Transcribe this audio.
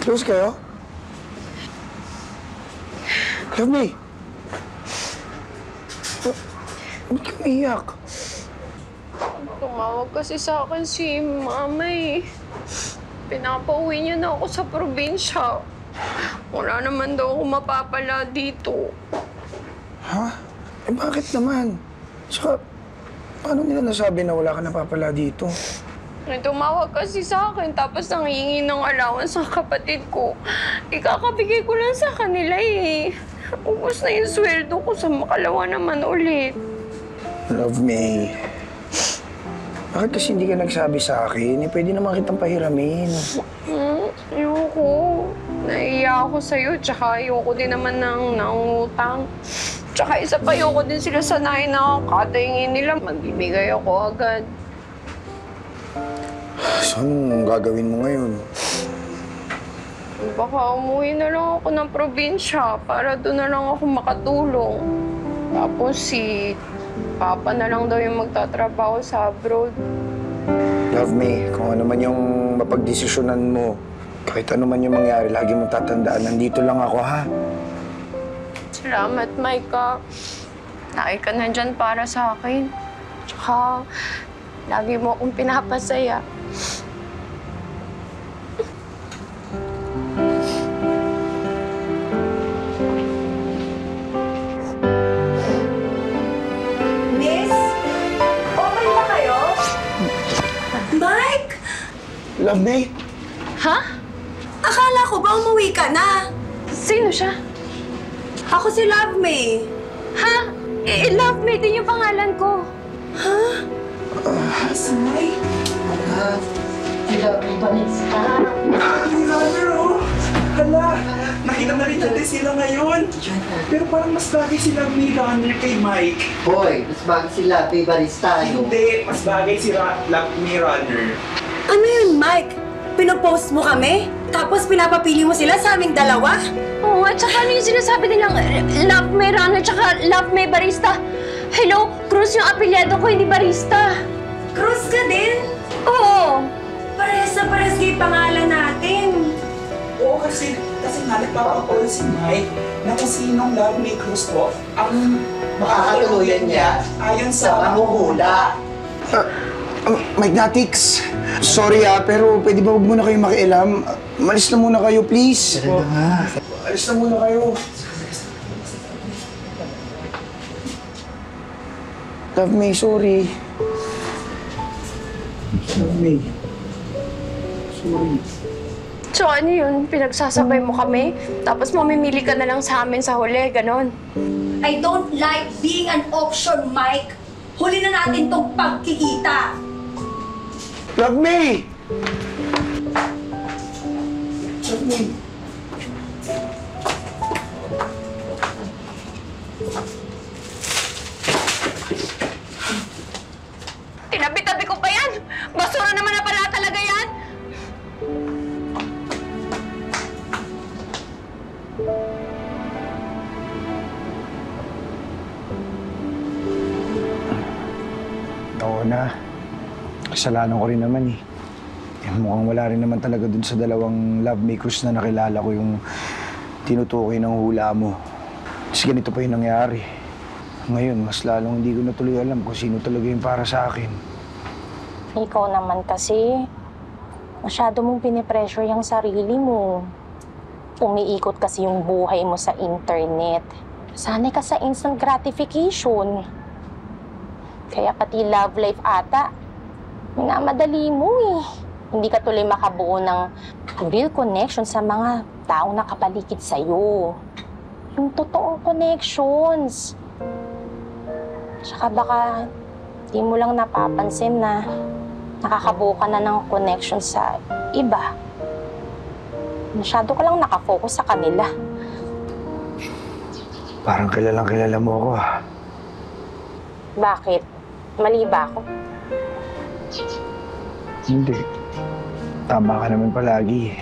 Close kayo? Love me. Ba't ka umiyak? Tumawag kasi sa akin si Mama eh. Pinapauwi niya na ako sa probinsya. Wala naman daw ako mapapala dito. Ha? Eh bakit naman? Tsaka, paano nila nasabi na wala ka napapala dito? Tumawag kasi sa akin tapos nangihingi ng allowance sa kapatid ko. Ikakabigay ko lang sa kanila eh. Ubus na yung sweldo ko sa makalawa naman ulit. Love me. Bakit kasi hindi ka nagsabi sa akin? Eh, pwede naman kitang pahiramin. Ayoko. Naiiya ako sa'yo, tsaka ayoko din naman ng nangungutang. Tsaka isa pa, ayoko din sila sanayin na kada hingin nila, magbibigay ako agad. So, anong gagawin mo ngayon? Baka umuwi na lang ako ng probinsya para doon na lang ako makatulong. Tapos si Papa na lang daw yung magtatrabaho sa abroad. Love me, kung ano man yung mapagdesisyonan mo, kahit ano man yung mangyari, lagi mong tatandaan, nandito lang ako, ha? Salamat, Micah. Lagi ka nandyan para sa akin. Tsaka, lagi mo akong pinapasaya. Miss? Okay na kayo? Mike? Love me? Ha? Akala ko ba umuwi ka na? Sino siya? Ako si Love May. Ha? Love me din yung pangalan ko. Ha? Miss Mike? Hello, Vanessa. Brother, oh! Hala, nakita na rin natin sila ngayon. Pero parang mas bagay sila ni Runner kay Mike. Hoy, mas bagay sila, favorite tayo. Hindi, mas bagay si ni Runner. Ano yun, Mike? Pinopost mo kami? Tapos pinapapili mo sila sa aming dalawa? Oo, at saka ano yung sinasabi nilang Love May Runner tsaka Love May Barista? Hello, Cruz yung apelyado ko, hindi barista. Cruz ka din? Oo. Parehas na parehas kayo pangalan natin. Oo, kasi nga nagpapakol si Mike na kung sinong Love May Cruz po ang makakatuluyan niya ayon sa mahuhula. Mike Natix, sorry pero pwede ba huwag muna kayo makialam? Malis na muna kayo, please. Tara na nga. Alis na muna kayo. Love me, sorry. Love me. Sorry. So ano yun? Pinagsasabay mo kami? Tapos mamimili ka na lang sa amin sa huli, ganon. I don't like being an option, Mike. Huli na natin tong pagkikita. Love me! Love me. Tinabi-tabi ko pa yan! Basura naman na pala talaga yan! Oo na. Kasalanan ko rin naman eh. Mukhang wala rin naman talaga dun sa dalawang love makers na nakilala ko yung tinutukoy ng hula mo. Kasi ganito pa yung nangyari. Ngayon, mas lalong hindi ko na tuloy alam kung sino talaga yung para sa akin. Ikaw naman kasi, masyado mong pinipressure yung sarili mo. Umiikot kasi yung buhay mo sa internet. Sanay ka sa instant gratification. Kaya pati love life ata, minamadali mo eh. Hindi ka tuloy makabuo ng real connection sa mga taong nakapaligid sa'yo. Yung totoong connections. Tsaka baka di mo lang napapansin na nakakabuo ka na ng connection sa iba. Masyado ka lang nakafocus sa kanila. Parang kilalang-kilala mo ako ah. Bakit? Mali ba ako? Hindi. Tama ka naman palagi eh.